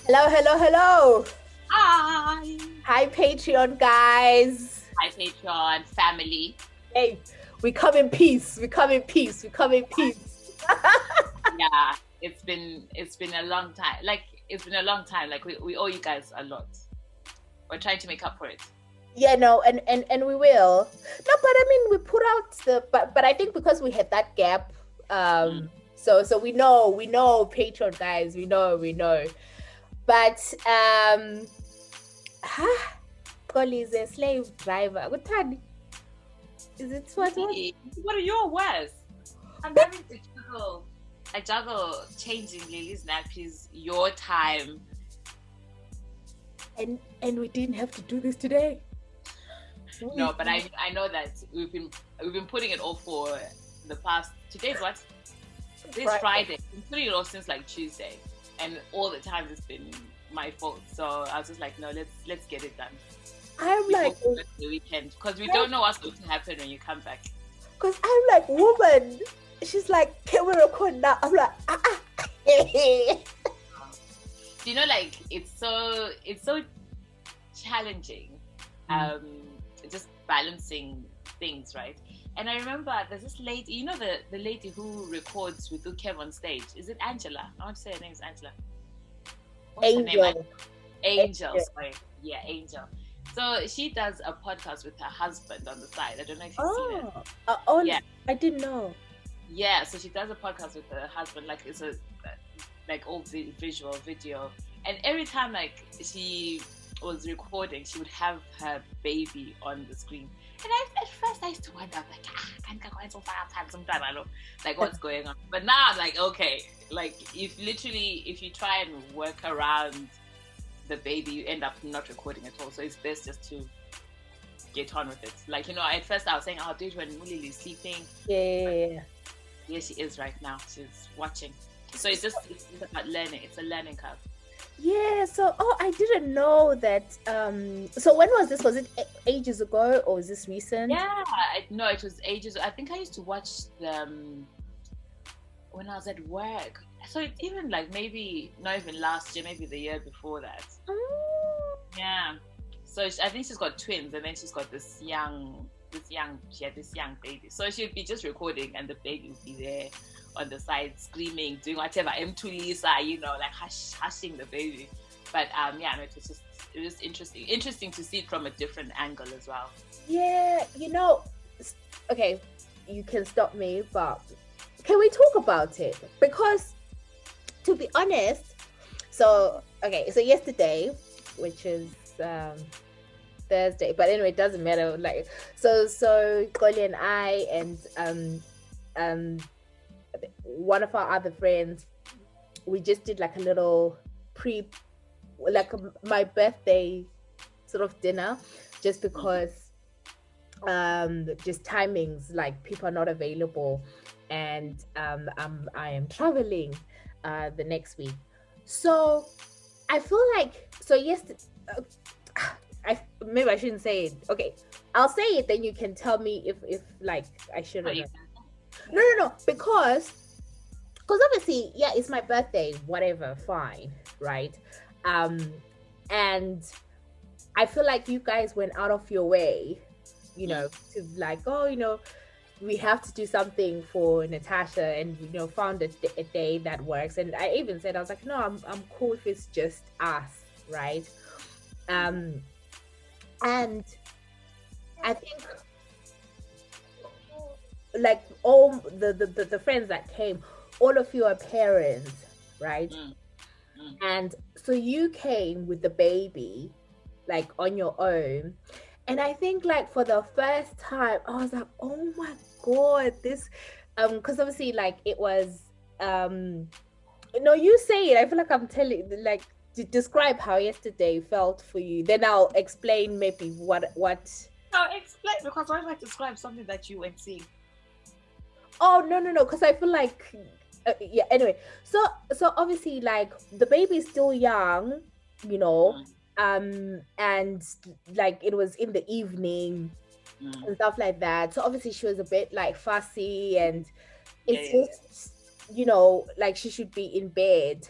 Hello, hello, hello. Hi. Hi, Patreon guys. Hi, Patreon family. Hey, we come in peace. We come in peace. We come in peace. Yeah, it's been a long time. It's been a long time. We owe you guys a lot. We're trying to make up for it. Yeah, no, and we will. No, but I mean, we put out but I think because we had that gap, so we know Patreon guys. We know. But Collie is a slave driver. Good time. Is it what? Hey, what are your words? I'm having to juggle. I juggle changing Lily's nappies, your time. And we didn't have to do this today. No, but I know that we've been putting it off for the past. Today's what? Today's Friday. We've been putting it off since like Tuesday, and all the time it's been my fault. So I was just like, no, let's get it done. I'm like the weekend because we don't know what's going to happen when you come back. Because I'm like, woman. She's like, can we record now? I'm like, You know, like it's so challenging, just balancing things, right? And I remember there's this lady, you know, the lady who records with Kev on stage. Is it Angela? I want to say her name is Angela. What's her name? Angel. Sorry. Yeah, Angel. So she does a podcast with her husband on the side. I don't know if you've seen it. Yeah, I didn't know. Yeah, so she does a podcast with her husband. Like it's a all visual video, and every time like she was recording, she would have her baby on the screen. And at first I used to wonder, like what's going on? But now I'm like, okay, like if you try and work around the baby, you end up not recording at all. So it's best just to get on with it. Like, you know, at first I was saying I'll do it when Mulili is sleeping. Yeah. Yeah, she is right now. She's watching. So it's about learning. It's a learning curve. Yeah, so I didn't know that. So when was this? Was it ages ago or is this recent? Yeah, no, it was ages. I think I used to watch them when I was at work. So it's even like maybe not even last year, maybe the year before that. Yeah. So I think she's got twins, and then she's got this young baby. So she'd be just recording, and the baby would be there on the side screaming, doing whatever. M2 Lisa, you know, like hushing the baby. But yeah, no, it was interesting to see it from a different angle as well. Yeah, you know, okay, you can stop me, but can we talk about it? Because to be honest, so yesterday, which is Thursday, but anyway, it doesn't matter. Like, so Koli and I and one of our other friends, we just did like a little my birthday sort of dinner, just because just timings, like people are not available, and I am traveling the next week. So I feel like maybe I shouldn't say it. Okay, I'll say it, then you can tell me if like I shouldn't. No, because obviously, yeah, it's my birthday, whatever, fine, right? And I feel like you guys went out of your way, you know, to like, oh, you know, we have to do something for Natasha, and you know, found a day that works. And I even said, I was like, no, I'm cool if it's just us, right? And I think like all the friends that came, all of you are parents, right? And so you came with the baby like on your own, and I think like for the first time I was like, oh my god, this because obviously like it was no, you say it, I feel like I'm telling, like, to describe how yesterday felt for you, then I'll explain maybe what no, explain, because why do I describe something that you weren't seeing? Oh no, because I feel like yeah, anyway, so obviously like the baby is still young, you know, and like it was in the evening and stuff like that, so obviously she was a bit like fussy, and it's just, you know, like she should be in bed,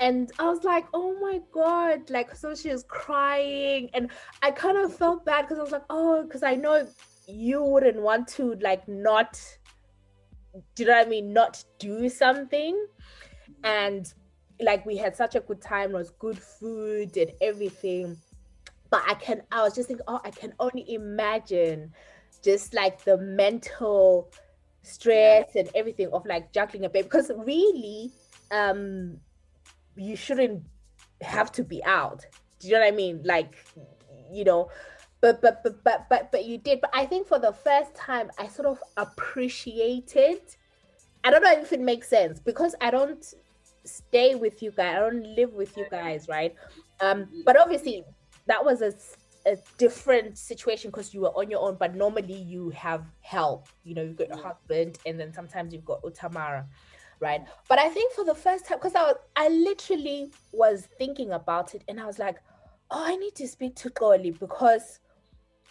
And I was like, oh my God, like, so she was crying. And I kind of felt bad because I was like, oh, because I know you wouldn't want to, like, not, do you know what I mean? Not do something. And like, we had such a good time, it was good food and everything. But I was just thinking, oh, I can only imagine just like the mental Yeah. stress and everything of like juggling a baby. Because really, you shouldn't have to be out. Do you know what I mean? Like, you know, but you did. But I think for the first time, I sort of appreciated. I don't know if it makes sense because I don't stay with you guys. I don't live with you guys, right? But obviously that was a different situation because you were on your own. But normally you have help. You know, you've got your husband, and then sometimes you've got Utamara, right? But I think for the first time, because I literally was thinking about it, and I was like, oh, I need to speak to Goli because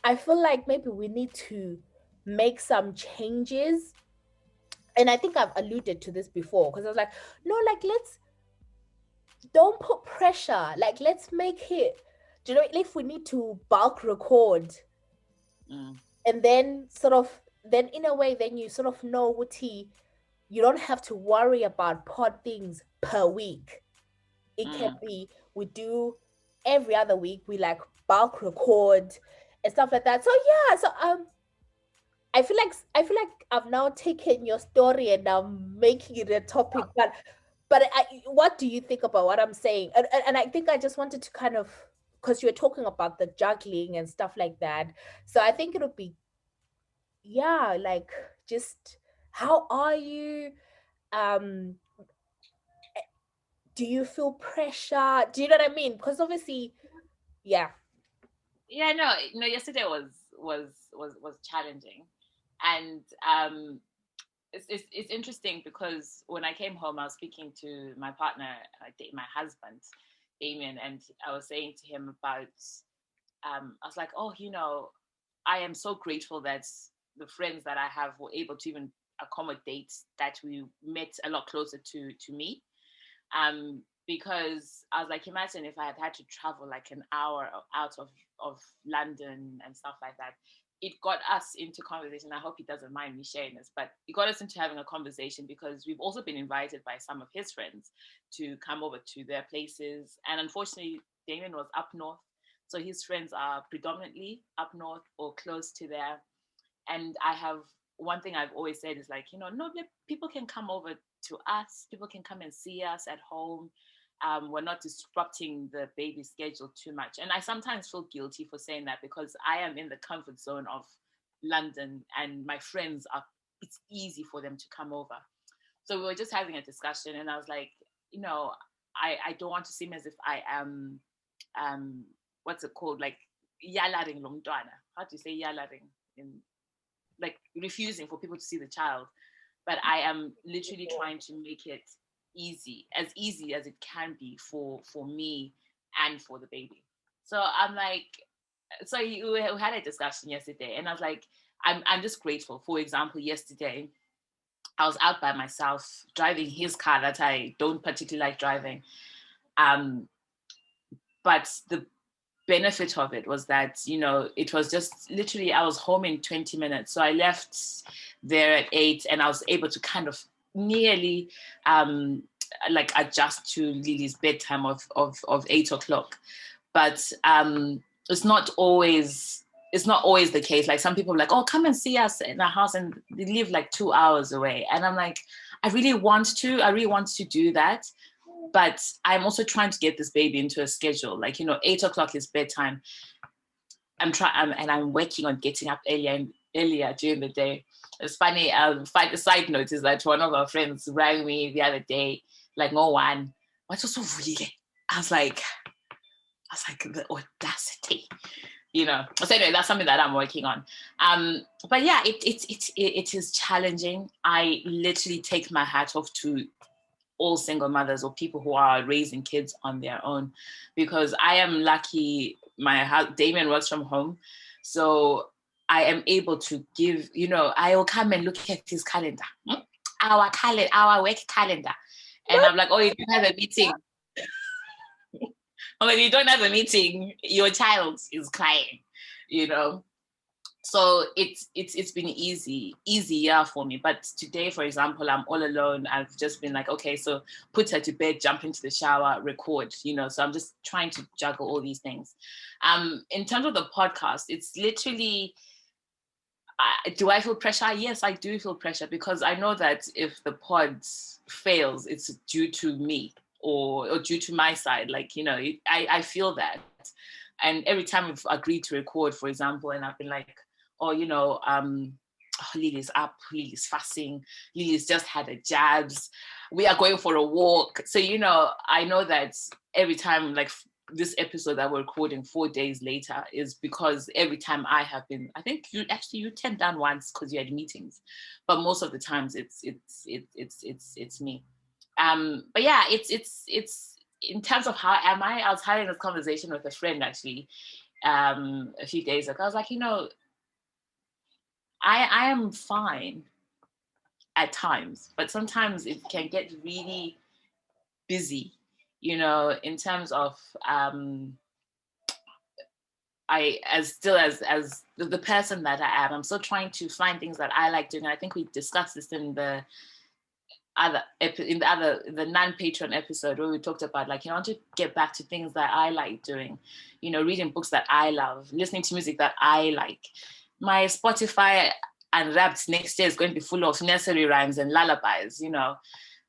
I feel like maybe we need to make some changes. And I think I've alluded to this before because I was like, no, like, let's don't put pressure. Like, let's make it, do you know, if we need to bulk record and then sort of, then in a way, then you sort of know what you don't have to worry about pod things per week. It can be, we do every other week, we like bulk record and stuff like that. So yeah, so I feel like I've now taken your story and I'm making it a topic. But what do you think about what I'm saying? And I think I just wanted to kind of, because you were talking about the juggling and stuff like that. So I think it would be, yeah, like, just how are you? Um, do you feel pressure? Do you know what I mean? Because obviously, yeah. Yeah, no, yesterday was challenging, and it's interesting because when I came home, I was speaking to my partner, my husband, Damien, and I was saying to him about, I was like, oh, I am so grateful that the friends that I have were able to even accommodate that we met a lot closer to me. Because I was like, imagine if I had to travel like an hour out of London and stuff like that. It got us into conversation. I hope he doesn't mind me sharing this, but it got us into having a conversation because we've also been invited by some of his friends to come over to their places. And unfortunately, Damien was up north. So his friends are predominantly up north or close to there. And I have one thing I've always said is like, no, people can come over to us. People can come and see us at home. We're not disrupting the baby schedule too much. And I sometimes feel guilty for saying that because I am in the comfort zone of London and my friends it's easy for them to come over. So we were just having a discussion and I was like, I don't want to seem as if I am, what's it called? Like, yalaring lomntwana. How do you say yalaring? Like refusing for people to see the child. But I am literally trying to make it easy as it can be for me and for the baby. So I'm like, so we had a discussion yesterday and I was like, I'm just grateful. For example, yesterday I was out by myself driving his car that I don't particularly like driving. But the benefit of it was that, it was just literally, I was home in 20 minutes. So I left there at 8 and I was able to kind of nearly like adjust to Lily's bedtime of 8 o'clock. But it's not always the case. Like some people are like, oh, come and see us in our house, and they live like 2 hours away. And I'm like, I really want to do that. But I'm also trying to get this baby into a schedule. Like, 8 o'clock is bedtime. I'm working on getting up earlier during the day. It's funny. The side note is that one of our friends rang me the other day, like, no one. What's so really? I was like, the audacity, So anyway, that's something that I'm working on. But yeah, it is challenging. I literally take my hat off to all single mothers or people who are raising kids on their own, because I am lucky. Damien works from home, so I am able to give, I will come and look at his calendar, our work calendar, and I'm like, oh, you have a meeting. Or when you don't have a meeting, your child is crying, you know. So it's been easier for me. But today, for example, I'm all alone. I've just been like, okay, so put her to bed, jump into the shower, record, you know. So I'm just trying to juggle all these things. In terms of the podcast, it's literally, do I feel pressure? Yes, I do feel pressure, because I know that if the pod fails, it's due to me or due to my side. Like, you know, I feel that. And every time we've agreed to record, for example, and I've been like, oh, you know, Lily's up, Lily's fasting, Lily's just had a jabs, we are going for a walk. So, you know, I know that every time, like this episode that we're recording 4 days later, is because every time I have been, I think you turned down once because you had meetings, but most of the times it's me. But yeah, it's in terms of how am I was having this conversation with a friend actually a few days ago. I was like, you know, I am fine at times, but sometimes it can get really busy, you know, in terms of I as still as the person that I am, I'm still trying to find things that I like doing. I think we discussed this in the the non-Patreon episode, where we talked about, like, you know, I want to get back to things that I like doing, you know, reading books that I love, listening to music that I like. My Spotify Unwrapped next year is going to be full of nursery rhymes and lullabies, you know,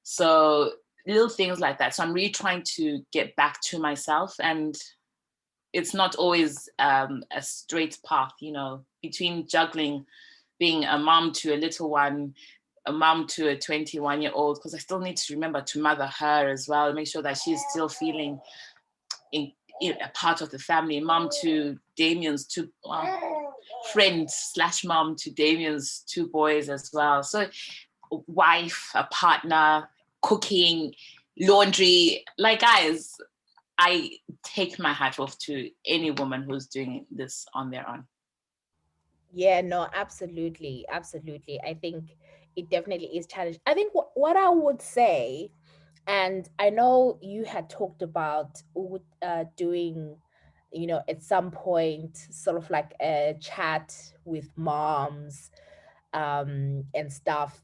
so little things like that. So I'm really trying to get back to myself, and it's not always a straight path, you know, between juggling being a mom to a little one, a mom to a 21-year-old, because I still need to remember to mother her as well, make sure that she's still feeling in a part of the family, mom to Damien's two friend / mom to Damien's 2 boys as well. So wife, a partner, cooking, laundry, like, guys, I take my hat off to any woman who's doing this on their own. Yeah, no, absolutely. Absolutely. I think it definitely is challenging. I think what I would say, and I know you had talked about doing, you know, at some point, sort of like a chat with moms and stuff.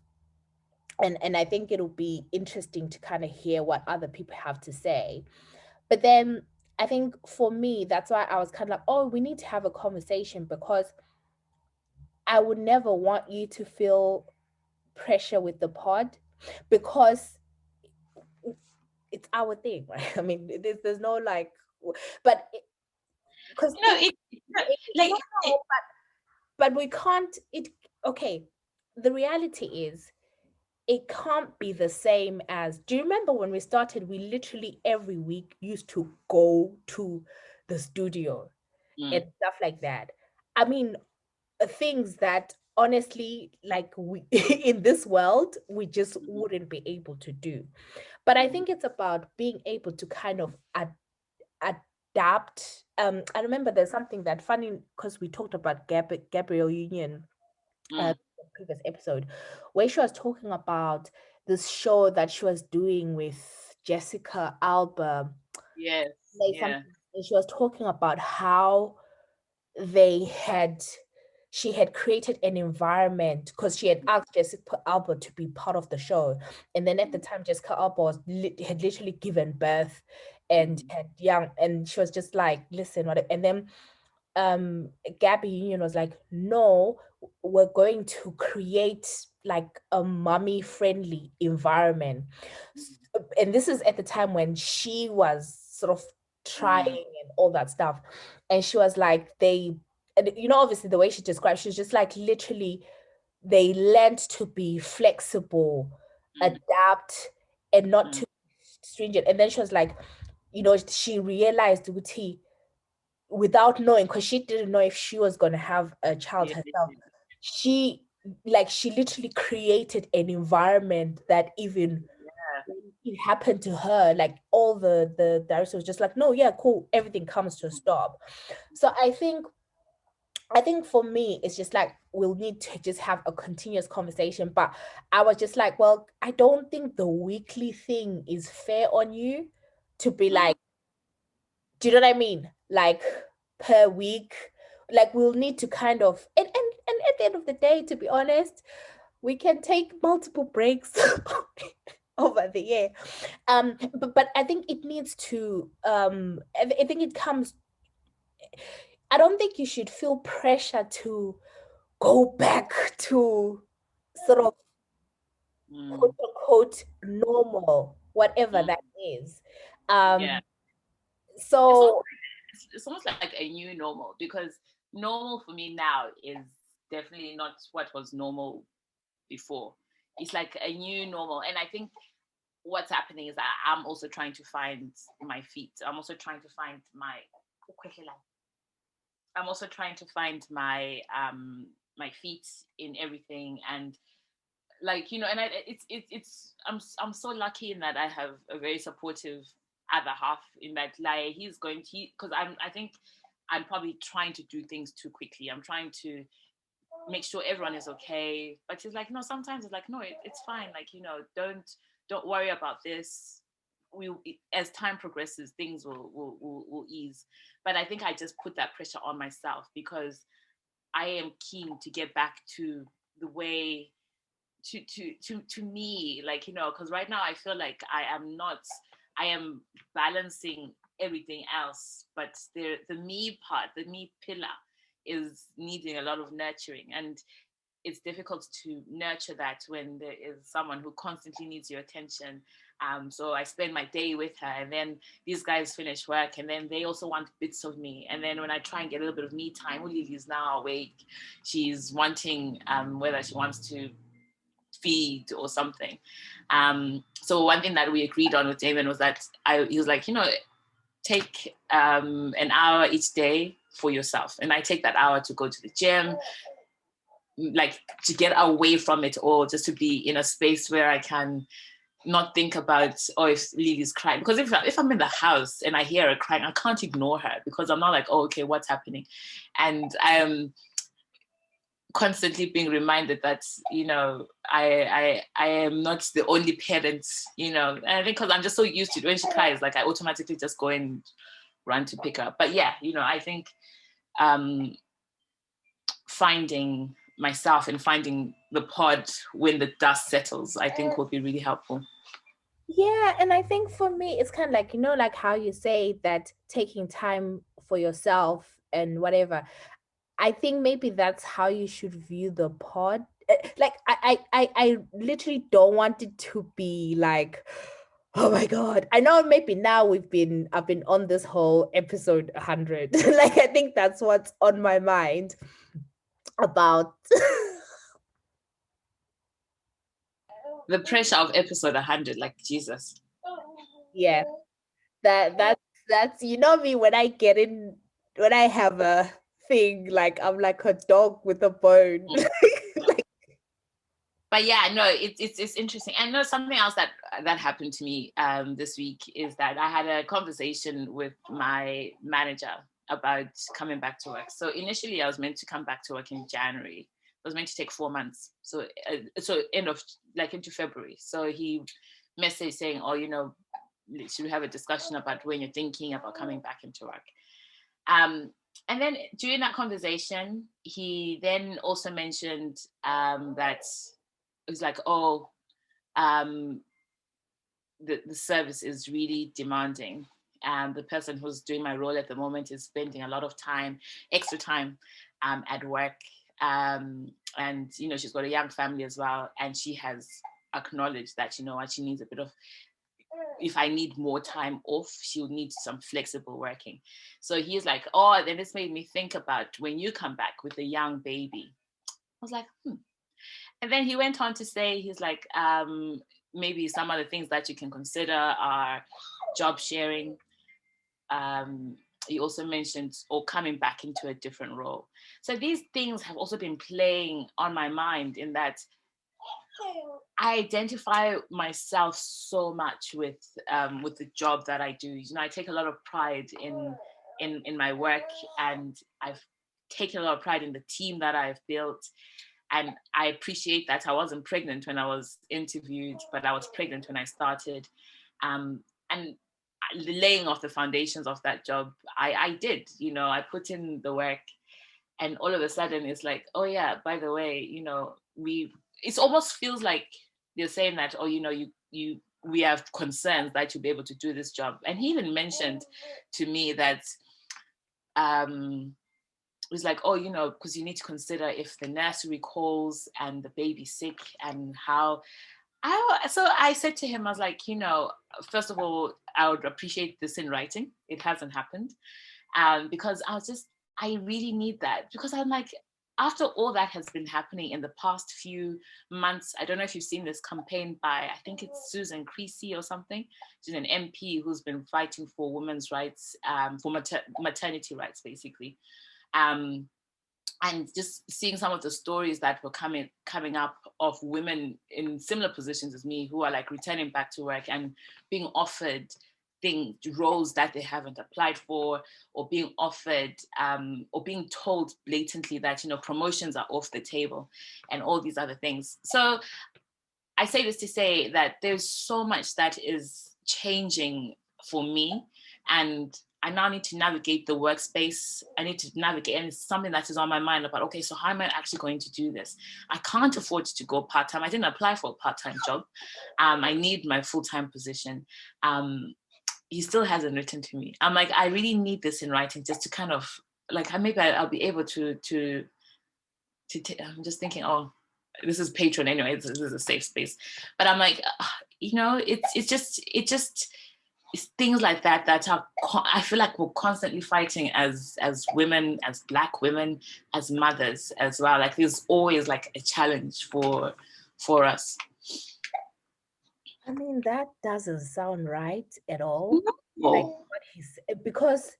And I think it'll be interesting to kind of hear what other people have to say. But then I think for me, that's why I was kind of like, oh, we need to have a conversation, because I would never want you to feel pressure with the pod, because it's our thing, right? I mean, there's no like, but because like, but we can't. It okay. The reality is, it can't be the same as. Do you remember when we started? We literally every week used to go to the studio and stuff like that. I mean, things that honestly, like, we in this world we just wouldn't be able to do. But I think it's about being able to kind of adapt. I remember there's something that funny, because we talked about Gabrielle Union previous episode, where she was talking about this show that she was doing with Jessica Alba. Yes, Like, yeah. and she was talking about how they had she had created an environment, because she had asked Jessica Alba to be part of the show, and then at the time Jessica Alba had literally given birth and had young, and she was just like, listen, what? And then Gabby Union was like, no, we're going to create like a mommy friendly environment. And this is at the time when she was sort of trying and all that stuff. And she was like, and you know, obviously the way she described, she's just like, literally, they learned to be flexible, adapt, and not too stringent. And then she was like, you know, she realized, Uti, without knowing, because she didn't know if she was going to have a child herself, she literally created an environment that even when it happened to her, like, all the directors was just like, no, yeah, cool, everything comes to a stop. So I think for me, it's just like, we'll need to just have a continuous conversation. But I was just like, well, I don't think the weekly thing is fair on you to be like, Do you know what I mean? Like per week, like we'll need to kind of, and at the end of the day, to be honest, we can take multiple breaks over the year. But I think it needs to, I think it comes, I don't think you should feel pressure to go back to sort of quote unquote normal, whatever Mm. that is. Yeah. It's almost, So it's almost like a new normal, because normal for me now is definitely not what was normal before. It's like a new normal. And I think what's happening is that I'm also trying to find my feet. I'm also trying to find my I'm also trying to find my feet in everything. And like, you know, and I'm so lucky in that I have a very supportive other half, in that like because I think I'm probably trying to do things too quickly. I'm trying to make sure everyone is okay, but he's like, no, sometimes it's like, no, it's fine, like, you know, don't worry about this. We As time progresses, things will ease. But I think I just put that pressure on myself, because I am keen to get back to the way, to me, like, you know, because right now I feel like I am balancing everything else, but the me part, the me pillar, is needing a lot of nurturing. And it's difficult to nurture that when there is someone who constantly needs your attention. So I spend my day with her, and then these guys finish work, and then they also want bits of me. And then when I try and get a little bit of me time, Lily's now awake. She's wanting, whether she wants to feed or something. So one thing that we agreed on with Damon was that he was like, you know, take an hour each day for yourself. And I take that hour to go to the gym, like to get away from it all, just to be in a space where I can not think about, oh, if Lily's crying. Because if I'm in the house and I hear her crying, I can't ignore her, because I'm not like, oh, okay, what's happening? And I'm constantly being reminded that, you know, I am not the only parent, you know. And I think because I'm just so used to it, when she cries, like I automatically just go and run to pick her up. But yeah, you know, I think finding myself and finding the pod when the dust settles, I think will be really helpful. yeah, and I think for me, it's kind of like, you know, like how you say that taking time for yourself and whatever. I think maybe that's how you should view the pod. Like I literally don't want it to be like, oh my God. I know maybe now I've been on this whole episode 100. Like I think that's what's on my mind about The pressure of episode 100, like Jesus. yeah. That's you know me, when I get in, when I have a thing, like I'm like a dog with a bone. Like But yeah, no, it's interesting. And no, something else that happened to me this week is that I had a conversation with my manager about coming back to work. So initially, I was meant to come back to work in January. I was meant to take 4 months. So end of, like, into February. So he messaged saying, oh, you know, should we have a discussion about when you're thinking about coming back into work? And then during that conversation, he then also mentioned that it was like, oh, the service is really demanding. The person who's doing my role at the moment is spending a lot of time, extra time, at work. And, you know, she's got a young family as well. And she has acknowledged that, you know what, she needs a bit of, if I need more time off, she'll need some flexible working. So he's like, oh, then this made me think about when you come back with a young baby. I was like, And then he went on to say, he's like, maybe some of the things that you can consider are job sharing. He also mentioned, or coming back into a different role. So these things have also been playing on my mind, in that I identify myself so much with the job that I do. You know, I take a lot of pride in my work, and I've taken a lot of pride in the team that I've built. And I appreciate that I wasn't pregnant when I was interviewed, but I was pregnant when I started. And laying off the foundations of that job, I did, I put in the work, and all of a sudden it's like, oh yeah, by the way, it almost feels like they're saying that, oh, we have concerns that you'll be able to do this job. And he even mentioned to me that it was like, oh, because you need to consider if the nursery calls and the baby's sick, and how so I said to him, I was like, first of all, I would appreciate this in writing. It hasn't happened. Because I really need that, because I'm like, after all that has been happening in the past few months, I don't know if you've seen this campaign by, I think it's Susan Creasy or something. She's an MP who's been fighting for women's rights, for maternity rights, basically. And just seeing some of the stories that were coming up of women in similar positions as me, who are like returning back to work and being offered roles that they haven't applied for, or being offered or being told blatantly that promotions are off the table and all these other things. So I say this to say that there's so much that is changing for me, and I now need to navigate the workspace. I need to navigate, and it's something that is on my mind about, okay, so how am I actually going to do this? I can't afford to go part-time. I didn't apply for a part-time job. I need my full-time position. He still hasn't written to me. I'm like, I really need this in writing, just to kind of like, maybe I'll be able to I'm just thinking, oh, this is Patreon anyway, this is a safe space. But I'm like, it's just it's things like that are, I feel like we're constantly fighting as women, as Black women, as mothers as well. Like there's always like a challenge for us. I mean, that doesn't sound right at all. No. Like what because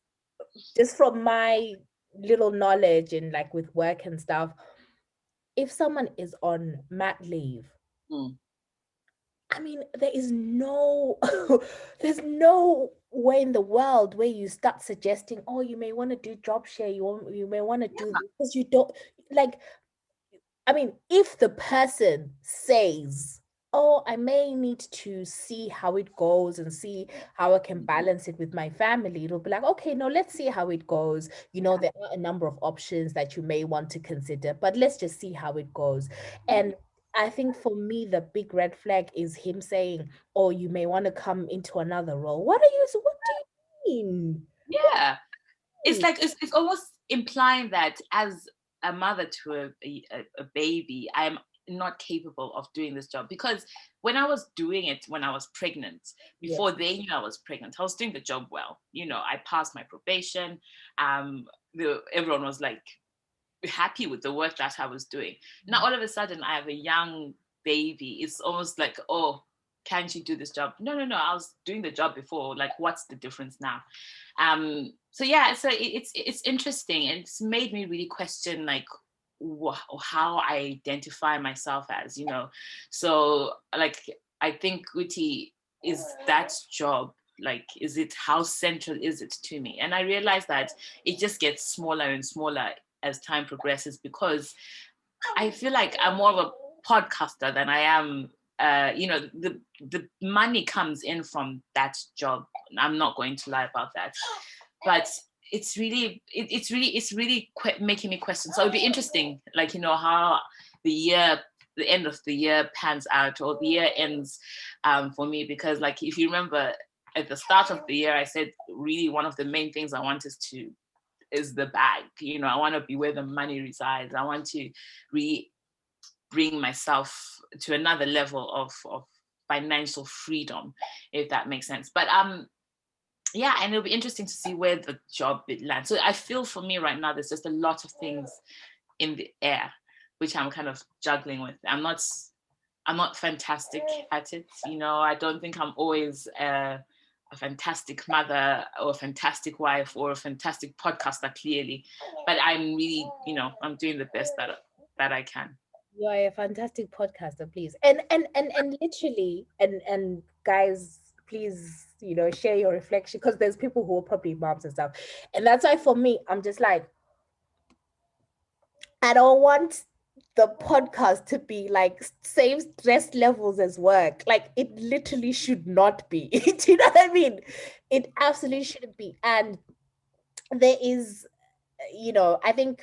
just from my little knowledge and like with work and stuff, if someone is on mat leave, I mean, there's no way in the world where you start suggesting, oh, you may want to do job share, you may want to do this, because you don't, like, I mean, if the person says, oh, I may need to see how it goes and see how I can balance it with my family, it'll be like, okay, no, let's see how it goes. There are a number of options that you may want to consider, but let's just see how it goes. And I think for me, the big red flag is him saying, oh, you may want to come into another role. What do you mean? Yeah. It's like, it's almost implying that as a mother to a baby, I'm not capable of doing this job. Because when I was doing it, when I was pregnant, before they knew I was pregnant, I was doing the job well. I passed my probation. Everyone was like happy with the work that I was doing. Now all of a sudden I have a young baby. It's almost like, oh, can't you do this job? No, I was doing the job before. Like, what's the difference now? So it's interesting, and it's made me really question like how I identify myself as, so like, I think Uti, is that job, like, how central is it to me? And I realized that it just gets smaller and smaller as time progresses, because I feel like I'm more of a podcaster than I am the money comes in from that job. I'm not going to lie about that, but it's really making me question. So it'd be interesting, like, how the end of the year pans out, or the year ends for me, because like, if you remember at the start of the year, I said really one of the main things I want is the bag. I want to be where the money resides. I want to bring myself to another level of financial freedom, if that makes sense. But and it'll be interesting to see where the job lands. So I feel for me right now, there's just a lot of things in the air, which I'm kind of juggling with. I'm not fantastic at it. I don't think I'm always a fantastic mother or a fantastic wife or a fantastic podcaster, clearly, but I'm really, I'm doing the best that I can. You are a fantastic podcaster, please. And literally, and guys, please, share your reflection, because there's people who are probably moms and stuff. And that's why for me, I'm just like, I don't want the podcast to be like same stress levels as work. Like it literally should not be. Do you know what I mean? It absolutely shouldn't be. And there is, I think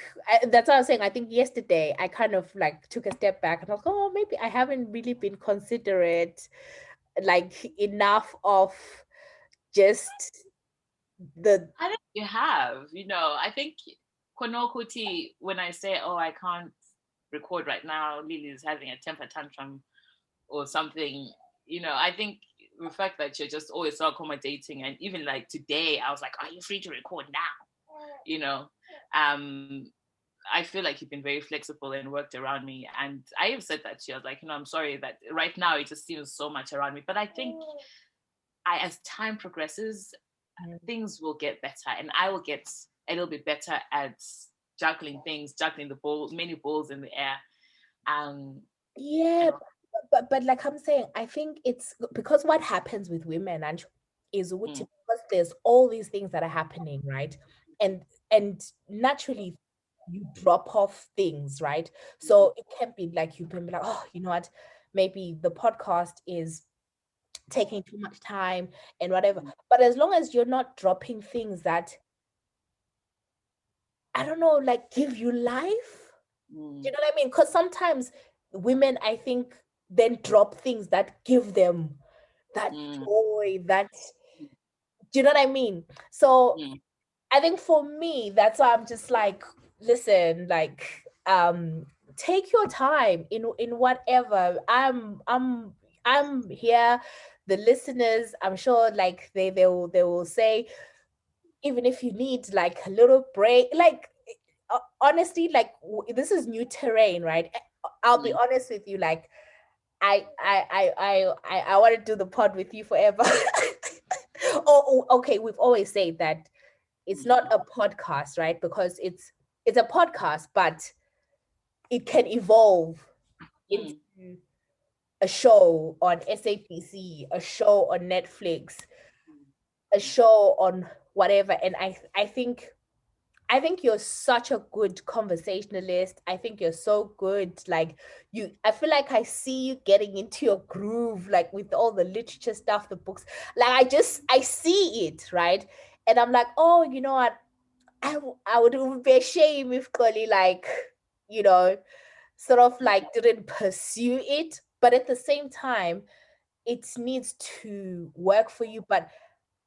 that's what I was saying. I think yesterday I kind of like took a step back and I was like, oh, maybe I haven't really been considerate like enough of just the I think you have, I think Konokuti, when I say, oh, I can't record right now, Lily is having a temper tantrum or something, I think the fact that you're just always so accommodating, and even like today, I was like, are you free to record now? Um, I feel like you've been very flexible and worked around me. And I have said that to you. I was like, I'm sorry that right now it just seems so much around me. But I think as time progresses, things will get better, and I will get a little bit better at juggling things, juggling the balls, many balls in the air. Yeah, but like I'm saying, I think it's because what happens with women and is because there's all these things that are happening, right? And naturally you drop off things, right? So it can be like you can be like, oh, you know what? Maybe the podcast is taking too much time and whatever. But as long as you're not dropping things that, I don't know, like give you life. Do you know what I mean? Because sometimes women, I think, then drop things that give them that joy, that, do you know what I mean? So I think for me, that's why I'm just like, listen, like, take your time in whatever. I'm here. The listeners, I'm sure, like they will say, even if you need like a little break, like honestly, like this is new terrain, right? I'll be honest with you, like I want to do the pod with you forever. Okay, we've always said that it's not a podcast, right? Because it's a podcast, but it can evolve into a show on SAPC, a show on Netflix, a show on whatever. And I think you're such a good conversationalist. I think you're so good. Like I feel like I see you getting into your groove, like with all the literature stuff, the books. Like I see it, right? And I'm like, oh, you know what? It would be a shame if Koli like, you know, sort of like didn't pursue it. But at the same time, it needs to work for you. But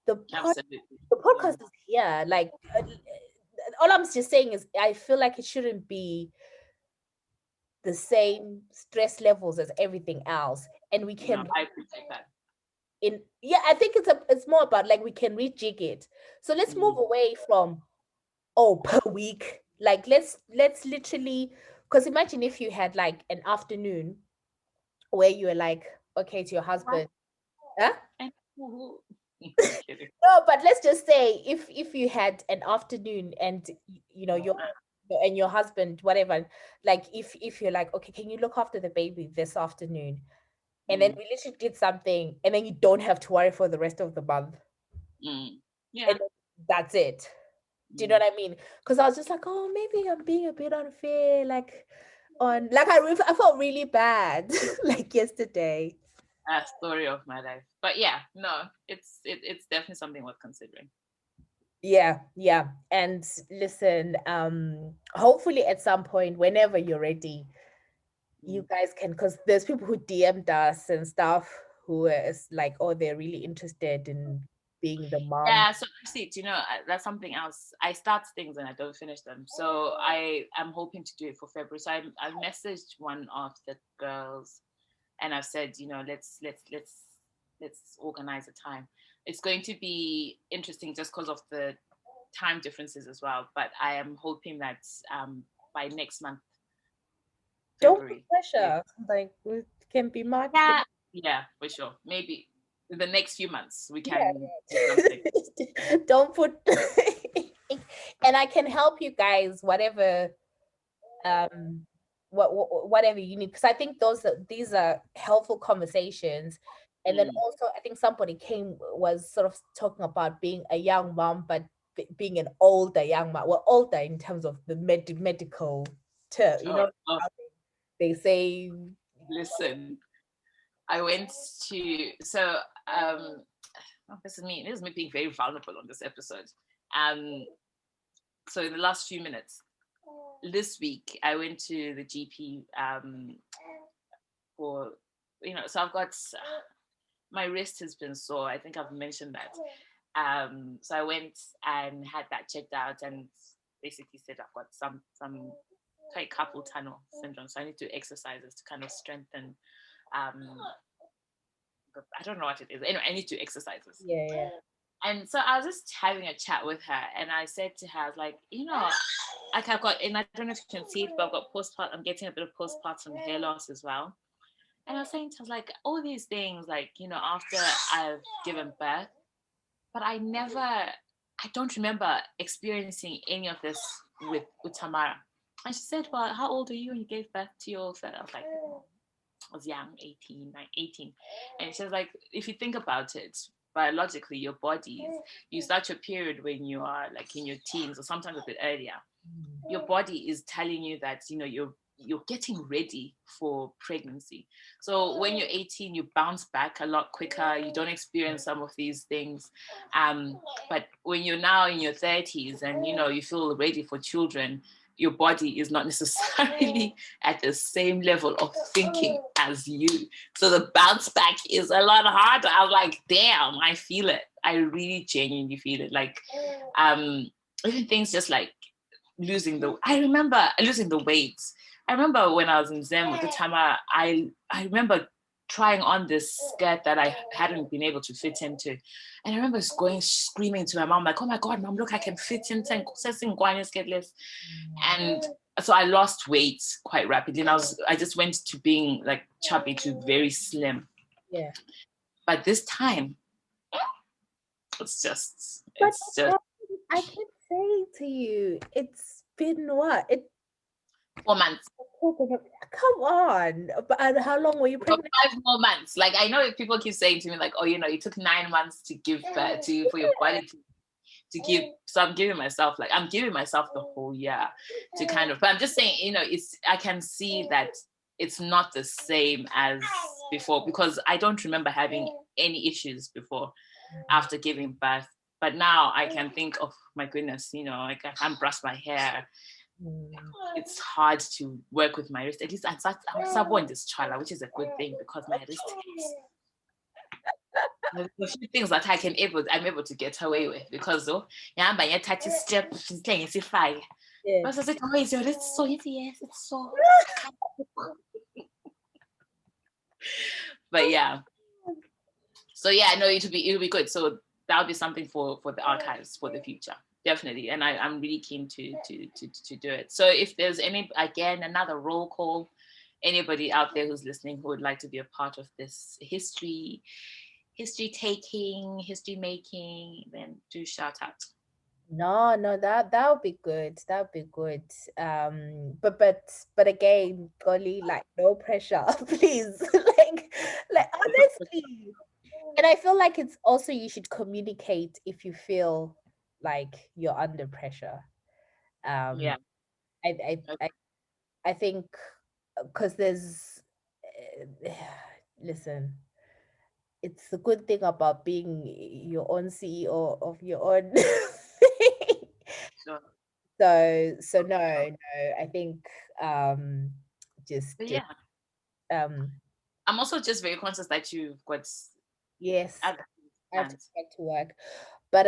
the pod, Absolutely. the podcast is here. Like all I'm just saying is I feel like it shouldn't be the same stress levels as everything else. And we can I appreciate that. I think it's more about like we can rejig it. So let's move away from per week. Like let's literally, because imagine if you had like an afternoon where you were like, okay, to your husband. Huh? No, No, but let's just say if you had an afternoon and your husband, whatever, like if you're like, okay, can you look after the baby this afternoon? And then we literally did something, and then you don't have to worry for the rest of the month. Yeah. And that's it. Do you know what I mean? Because I was just like, oh, maybe I'm being a bit unfair. Like I felt really bad like yesterday. A story of my life. But yeah, no, it's definitely something worth considering. Yeah. And listen, hopefully at some point, whenever you're ready, you guys can, because there's people who DM'd us and stuff who is like, oh, they're really interested in being the mom. Yeah, so see, that's something else. I start things and I don't finish them. So I am hoping to do it for February. So I messaged one of the girls and I've said, let's organize a time. It's going to be interesting just because of the time differences as well. But I am hoping that by next month, February. Don't put pressure. Like it can be March. Yeah, for sure. Maybe in the next few months we can don't put and I can help you guys whatever whatever you need, because I think these are helpful conversations. And then also I think somebody was sort of talking about being a young mom, but being an older young mom, well, older in terms of the medical term, They say, Listen, I went to this is me being very vulnerable on this episode. So in the last few minutes this week, I went to the GP for so I've got my wrist has been sore. I think I've mentioned that. So I went and had that checked out, and basically said I've got some carpal tunnel syndrome, so I need to do exercises to kind of strengthen. I don't know what it is. Anyway, I need to do exercises. yeah. And so I was just having a chat with her, and I said to her, I was like, like I've got, and I don't know if you can see it, but I've got I'm getting a bit of postpartum hair loss as well. And I was saying to her, like, all these things, like, after I've given birth, but I don't remember experiencing any of this with Tamara. And she said, well, how old are you when you gave birth to your third? I was like, I was young, 18. And she was like, if you think about it, biologically, your body, you start your period when you are like in your teens or sometimes a bit earlier. Your body is telling you that, you're getting ready for pregnancy. So when you're 18, you bounce back a lot quicker. You don't experience some of these things. But when you're now in your 30s and, you feel ready for children, your body is not necessarily at the same level of thinking as you. So the bounce back is a lot harder. I was like, damn, I feel it. I really genuinely feel it. Like, even things just like I remember losing the weight. I remember when I was in Zim with the Tama, I remember trying on this skirt that I hadn't been able to fit into. And I remember screaming to my mom, like, oh my God, mom, look, I can fit into skirt. And so I lost weight quite rapidly. And I just went to being like chubby to very slim. Yeah. But this time, it's just I can say to you, it's been what? 4 months. Come on. But how long were you pregnant? 5 more months. Like, I know if people keep saying to me, like, oh, it took 9 months to give birth for your body to give. So I'm giving myself the whole year to kind of, but I'm just saying, I can see that it's not the same as before, because I don't remember having any issues before after giving birth. But now I can think, oh my goodness, like I can't brush my hair. It's hard to work with my wrist. At least I'm in this child, which is a good thing, because my wrist is. There's a few things that I'm able to get away with, because by touch step, she's saying it's fine. But I said, oh, is your wrist so? Yes, it's so. But yeah. So yeah, no, it'll be good. So that'll be something for the archives for the future. Definitely. And I'm really keen to do it. So if there's another roll call, anybody out there who's listening who would like to be a part of this history taking, history making, then do shout out. No, that would be good. That would be good. But again, golly, like, no pressure, please. like honestly. And I feel like it's also, you should communicate if you feel like you're under pressure. Yeah. I think, because there's listen, it's the good thing about being your own CEO of your own thing. So no, I think just I'm also just very conscious that you've got yes, I have to get to work, but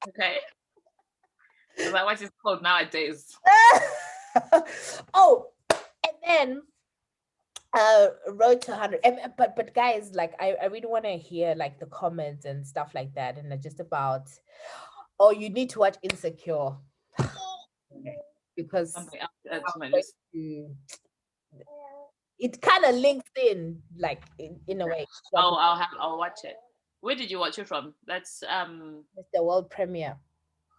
okay. Like what is called nowadays. Oh, and then Road to 100. But guys, like, I really want to hear like the comments and stuff like that, and just about, oh, you need to watch Insecure, because it kind of links in, like, in a way. I'll watch it. Where did you watch it from? That's it's the world premiere.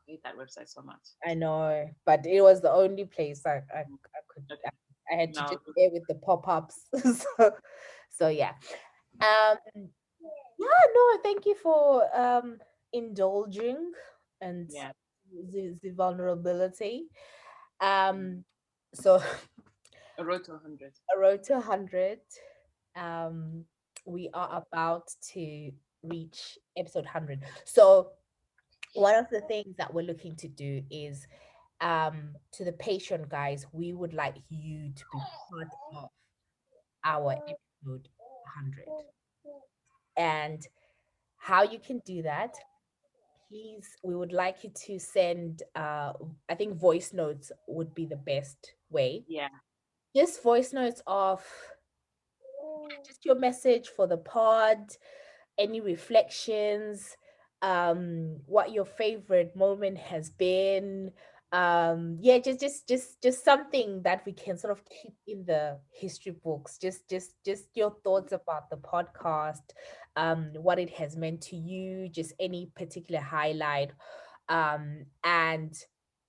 I hate that website so much. I know, but it was the only place I could. Okay. I had to just stay with the pop-ups. so yeah. No, thank you for indulging and the vulnerability. So A road to 100. a road to 100. Um, we are about to reach episode 100. So one of the things that we're looking to do is to the Patreon guys, we would like you to be part of our episode 100. And how you can do that, please, we would like you to send I think voice notes would be the best way. Yeah. Just voice notes of just your message for the pod, any reflections, what your favorite moment has been. Yeah, just something that we can sort of keep in the history books. Just your thoughts about the podcast, what it has meant to you, just any particular highlight. And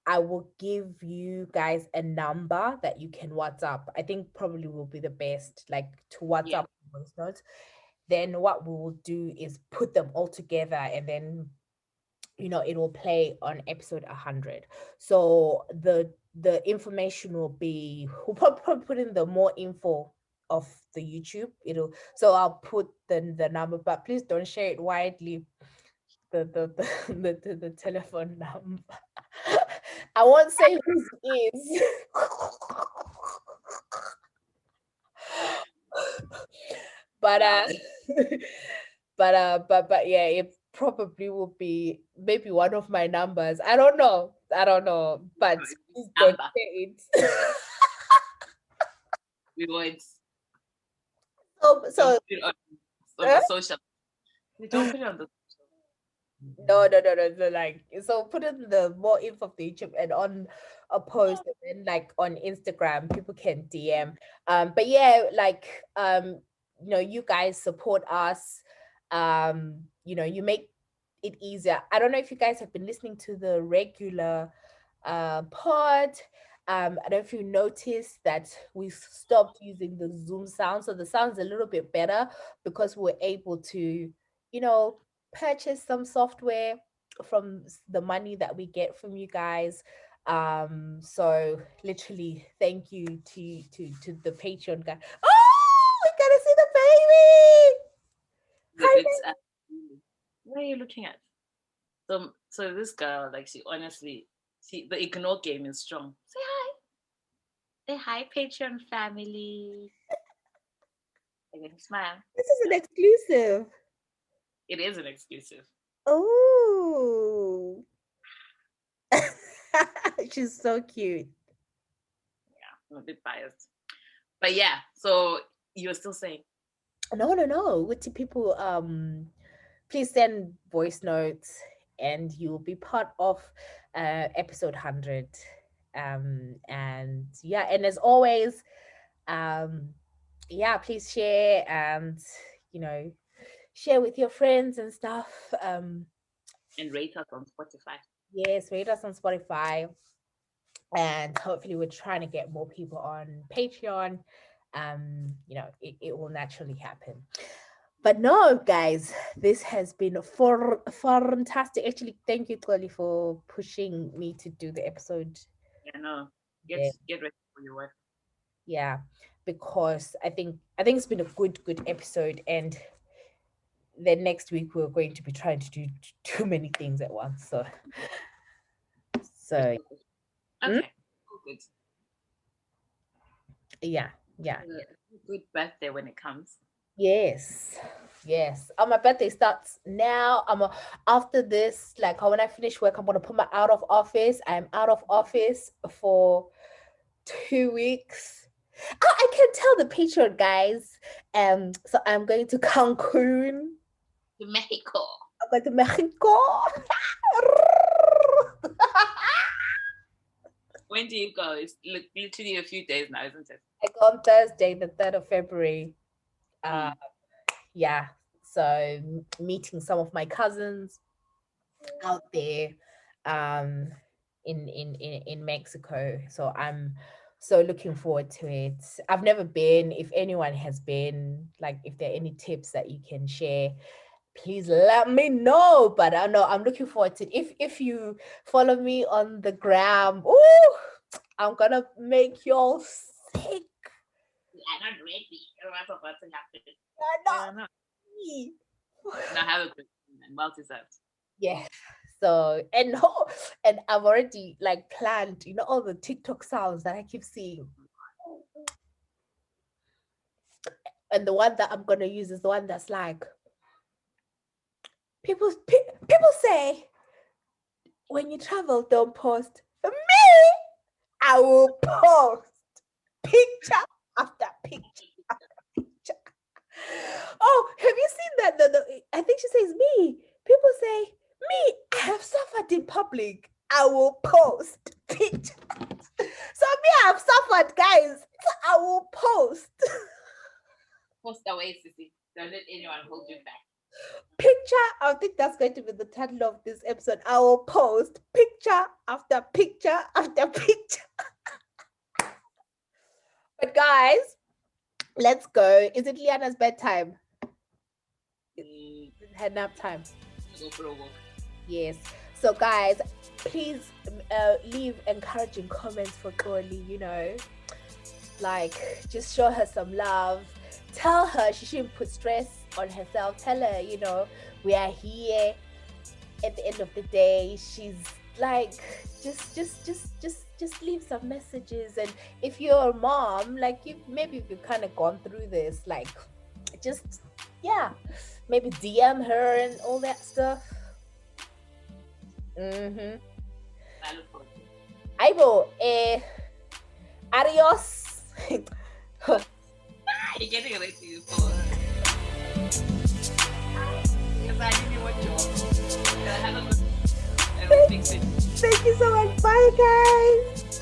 I will give you guys a number that you can WhatsApp. I think probably will be the best, like to Yeah. WhatsApp voice notes. Then what we will do is put them all together, and then it will play on episode 100. So the information will be, we'll probably put in the more info of the YouTube. So I'll put the number, but please don't share it widely, the telephone number. I won't say whose it is. But Wow. but yeah, it probably will be maybe one of my numbers. I don't know, but please don't Number. say it. We won't. so Don't so put it on uh, the social. We don't put it on the no, like, so put in the more info of the YouTube and on a post, and then like on Instagram people can DM. But yeah, like, you guys support us. You make it easier. I don't know if you guys have been listening to the regular pod. I don't know if you noticed that we stopped using the Zoom sound, so the sound's a little bit better because we're able to, you know, purchase some software from the money that we get from you guys. So literally, thank you to the Patreon guy. Oh, we gotta see the baby. Hi, It's what are you looking at? So this girl, like, she honestly, the ignore game is strong. Say hi. Say hi, Patreon family. Okay, smile. this is an exclusive. It is an exclusive. Oh, she's so cute. Yeah, I'm a bit biased. But yeah, so you were still saying. No. What do people please send voice notes and you'll be part of episode 100. And yeah, and as always, um yeah, please share and share with your friends and stuff. And rate us on Spotify. Yes, rate us on Spotify, and hopefully we're trying to get more people on Patreon. It will naturally happen. But no, guys, this has been fantastic. Actually, thank you, Toli, for pushing me to do the episode. Yeah, no. Yeah, Get ready for your work. yeah, because I think it's been a good episode, and then next week we're going to be trying to do too many things at once. So Okay. Hmm? Good. Yeah. Good birthday when it comes. Yes. My birthday starts now. After this, like, when I finish work, I'm gonna put my out of office. I'm out of office for 2 weeks. I can tell the picture, guys. So I'm going to Cancun. To Mexico. I'm going to Mexico. When do you go? It's literally a few days now, isn't it? I go on Thursday, the 3rd of February. Yeah. So meeting some of my cousins out there in Mexico. So I'm so looking forward to it. I've never been. If anyone has been, like, if there are any tips that you can share, please let me know. But I know I'm looking forward to it. If you follow me on the gram, I'm gonna make y'all sick. I'm not ready. What's about to happen? You're not me. Now have a good and multi-served. Yeah. So and I've already like planned, all the TikTok sounds that I keep seeing. And the one that I'm gonna use is the one that's like people say when you travel, don't post. Me, I will post picture after picture after picture. Oh, have you seen that? I think she says me. People say me. I have suffered in public. I will post picture. So me, I have suffered, guys. So I will post. Post away, Sissy. Don't let anyone hold you back. Picture. I think that's going to be the title of this episode. I will post picture after picture after picture. But guys, let's go. Is it Liana's bedtime? It's her nap time. Go for a walk. Yes. So guys, please leave encouraging comments for Koli, like just show her some love. Tell her she shouldn't put stress on herself. Tell her, we are here at the end of the day. She's like, just leave some messages. And if you're a mom, like you've kind of gone through this, like just maybe DM her and all that stuff. Aibo, adios. You're getting ready for because I didn't want you. Have a good. Thank you so much. Bye, guys.